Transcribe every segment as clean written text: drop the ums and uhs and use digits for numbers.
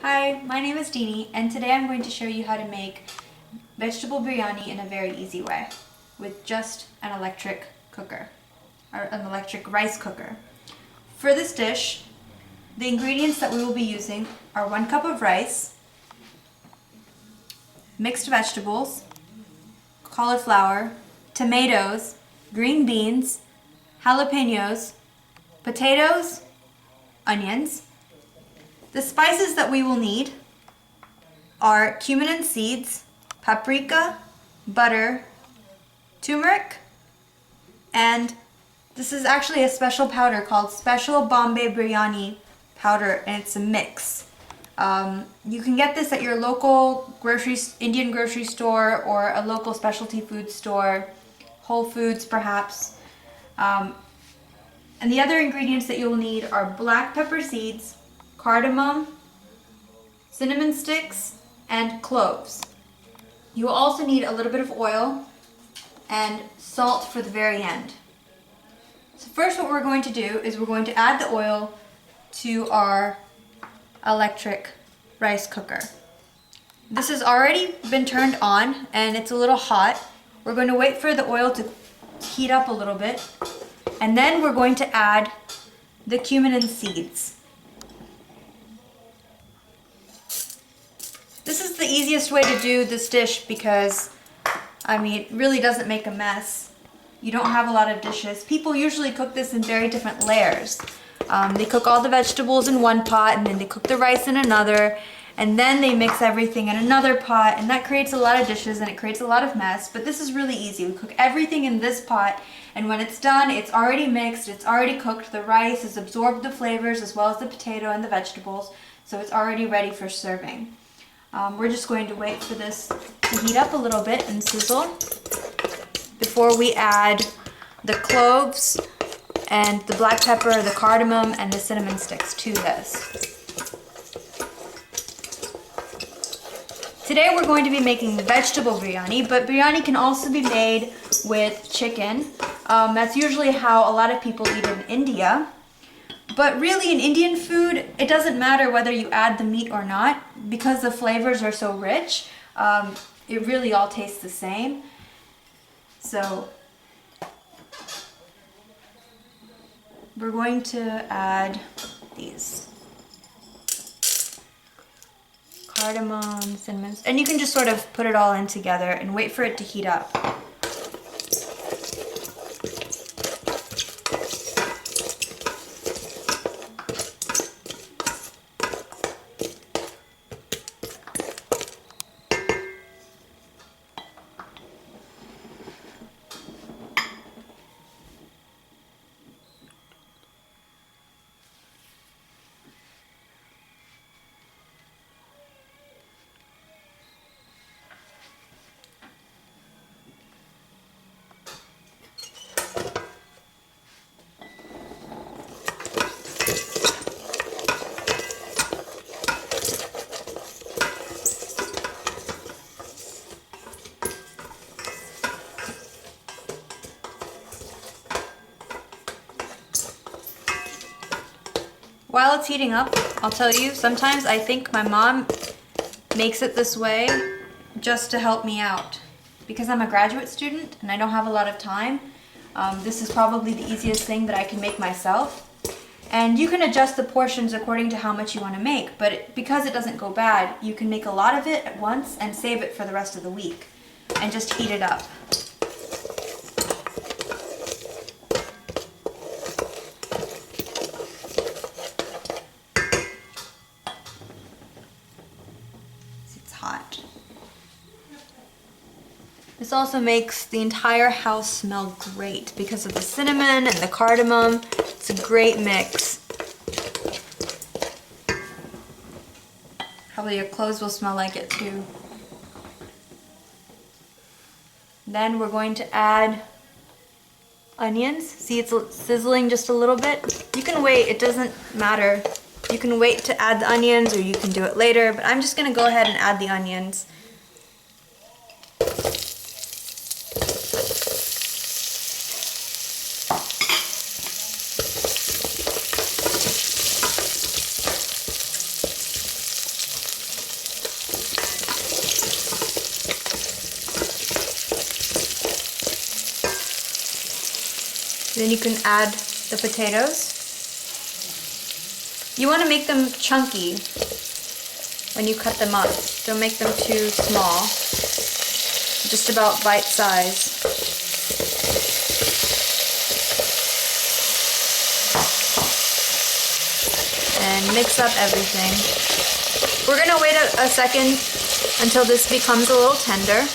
Hi, my name is Deanie, and today I'm going to show you how to make vegetable biryani in a very easy way with just an electric cooker, or an electric rice cooker. For this dish, the ingredients that we will be using are 1 cup of rice, mixed vegetables, cauliflower, tomatoes, green beans, jalapenos, potatoes, onions. The spices that we will need are cumin and seeds, paprika, butter, turmeric, and this is actually a special powder called Special Bombay Biryani powder, and it's a mix. You can get this at your local Indian grocery store or a local specialty food store, Whole Foods perhaps. And the other ingredients that you'll need are black pepper seeds, cardamom, cinnamon sticks, and cloves. You will also need a little bit of oil and salt for the very end. So first what we're going to do is we're going to add the oil to our electric rice cooker. This has already been turned on and it's a little hot. We're going to wait for the oil to heat up a little bit, and then we're going to add the cumin and seeds. This is the easiest way to do this dish because, it really doesn't make a mess. You don't have a lot of dishes. People usually cook this in very different layers. They cook all the vegetables in one pot, and then they cook the rice in another, and then they mix everything in another pot, and that creates a lot of dishes and it creates a lot of mess. But this is really easy. We cook everything in this pot, and when it's done, it's already mixed, it's already cooked. The rice has absorbed the flavors as well as the potato and the vegetables, so it's already ready for serving. We're just going to wait for this to heat up a little bit and sizzle before we add the cloves and the black pepper, the cardamom, and the cinnamon sticks to this. Today we're going to be making vegetable biryani, but biryani can also be made with chicken. That's usually how a lot of people eat in India. But really in Indian food, it doesn't matter whether you add the meat or not, because the flavors are so rich. It really all tastes the same. So we're going to add these cardamom, cinnamon, and you can just sort of put it all in together and wait for it to heat up. While it's heating up, I'll tell you, sometimes I think my mom makes it this way just to help me out. Because I'm a graduate student and I don't have a lot of time, this is probably the easiest thing that I can make myself. And you can adjust the portions according to how much you want to make, but because it doesn't go bad, you can make a lot of it at once and save it for the rest of the week and just heat it up. Hot. This also makes the entire house smell great because of the cinnamon and the cardamom. It's a great mix. Probably your clothes will smell like it too. Then we're going to add onions. See, it's sizzling just a little bit. You can wait, it doesn't matter. You can wait to add the onions or you can do it later, but I'm just going to go ahead and add the onions. Then you can add the potatoes. You want to make them chunky when you cut them up. Don't make them too small. Just about bite size. And mix up everything. We're gonna wait a second until this becomes a little tender.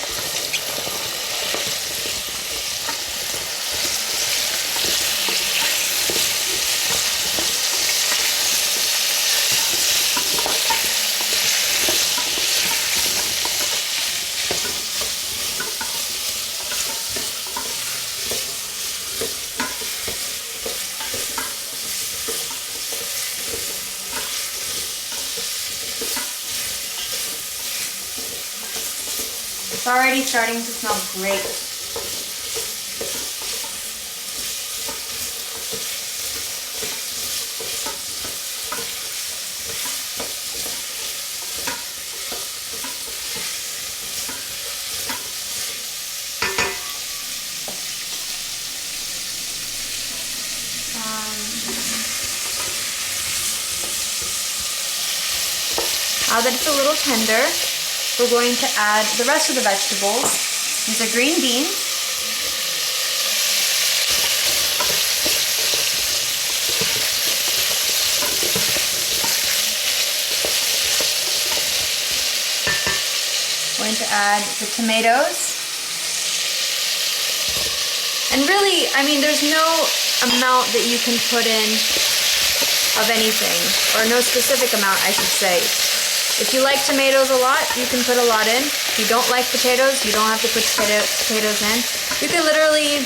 It's already starting to smell great. Now that it's a little tender, we're going to add the rest of the vegetables. These are green beans. Going to add the tomatoes. And really, I mean, there's no amount that you can put in of anything, or no specific amount, I should say. If you like tomatoes a lot, you can put a lot in. If you don't like potatoes, you don't have to put potatoes in. You can literally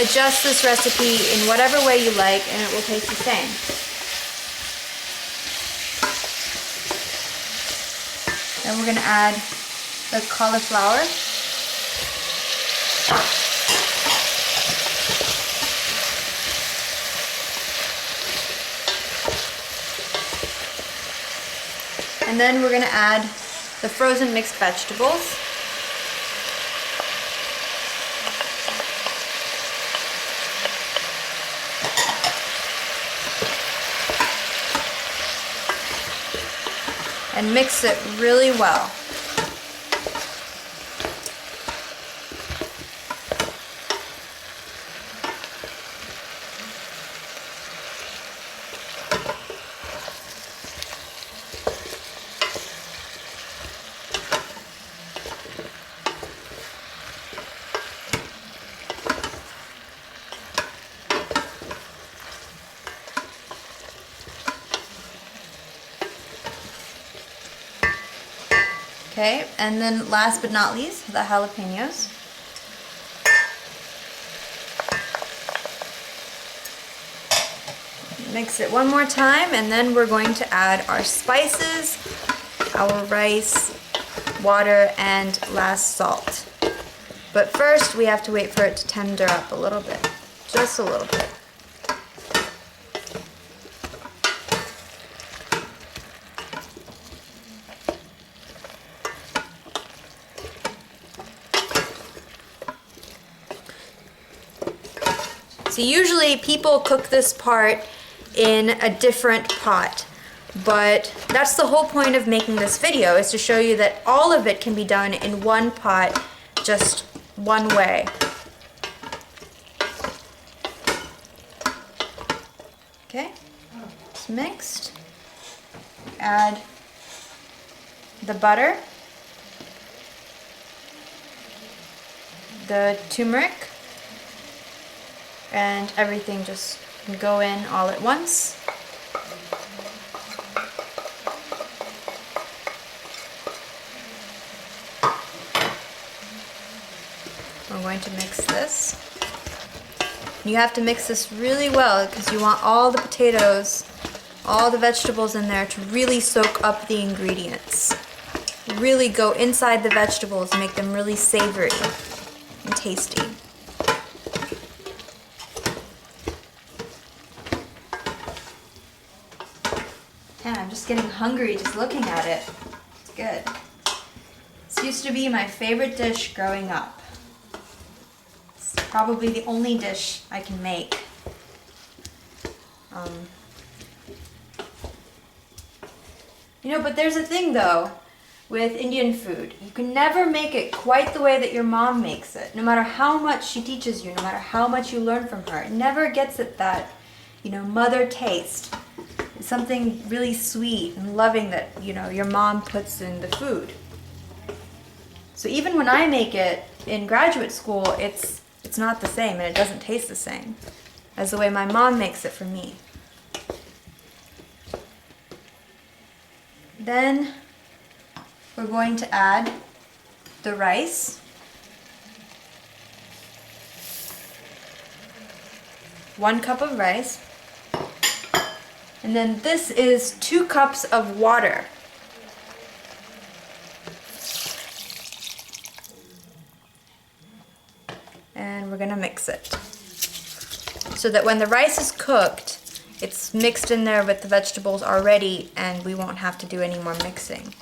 adjust this recipe in whatever way you like, and it will taste the same. Then we're going to add the cauliflower. And then we're going to add the frozen mixed vegetables. And mix it really well. Okay, and then last but not least, the jalapenos. Mix it one more time, and then we're going to add our spices, our rice, water, and last salt. But first, we have to wait for it to tender up a little bit, just a little bit. So usually people cook this part in a different pot, but that's the whole point of making this video, is to show you that all of it can be done in one pot, just one way. Okay, it's mixed. Add the butter, the turmeric, and everything just go in all at once. We're going to mix this. You have to mix this really well because you want all the potatoes, all the vegetables in there to really soak up the ingredients. Really go inside the vegetables and make them really savory and tasty. Man, I'm just getting hungry just looking at it. It's good. This used to be my favorite dish growing up. It's probably the only dish I can make You know, but there's a thing though with Indian food. You can never make it quite the way that your mom makes it. No matter how much she teaches you, no matter how much you learn from her, it never gets at that, you know, mother taste. It's something really sweet and loving that, you know, your mom puts in the food. So even when I make it in graduate school, it's not the same and it doesn't taste the same as the way my mom makes it for me. Then we're going to add the rice. 1 cup of rice. And then this is 2 cups of water. And we're gonna mix it so that when the rice is cooked, it's mixed in there with the vegetables already and we won't have to do any more mixing.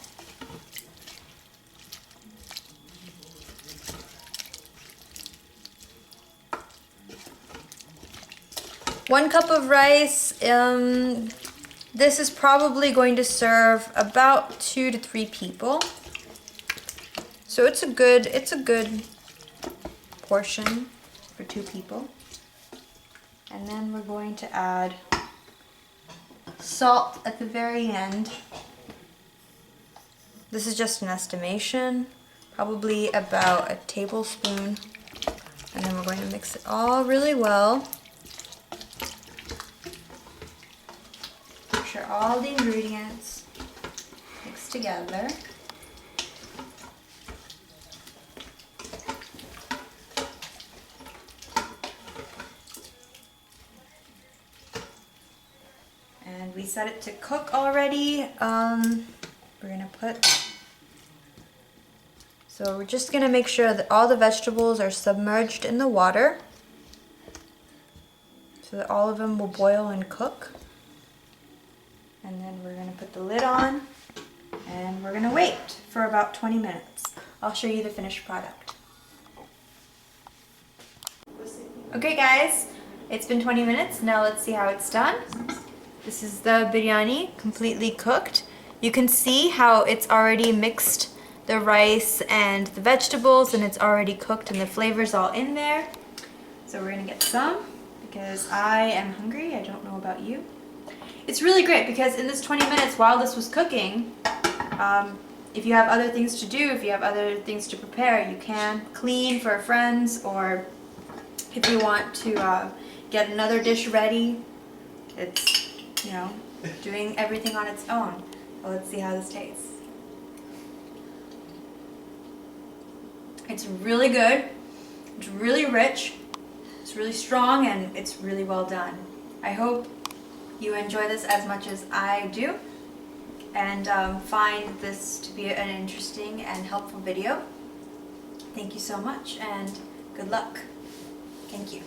One cup of rice, this is probably going to serve about 2 to 3 people. So it's a good portion for 2 people. And then we're going to add salt at the very end. This is just an estimation, probably about a tablespoon. And then we're going to mix it all really well. Make sure all the ingredients mix together. And we set it to cook already. We're gonna so we're just gonna make sure that all the vegetables are submerged in the water so that all of them will boil and cook. And then we're gonna put the lid on and we're gonna wait for about 20 minutes. I'll show you the finished product. Okay guys, it's been 20 minutes. Now let's see how it's done. This is the biryani, completely cooked. You can see how it's already mixed the rice and the vegetables and it's already cooked and the flavor's all in there. So we're gonna get some because I am hungry. I don't know about you. It's really great because in this 20 minutes while this was cooking, if you have other things to do, if you have other things to prepare, you can clean for friends, or if you want to get another dish ready. It's, you know, doing everything on its own. Well, let's see how this tastes. It's really good, it's really rich, it's really strong, and it's really well done. I hope you enjoy this as much as I do and find this to be an interesting and helpful video. Thank you so much and good luck. Thank you.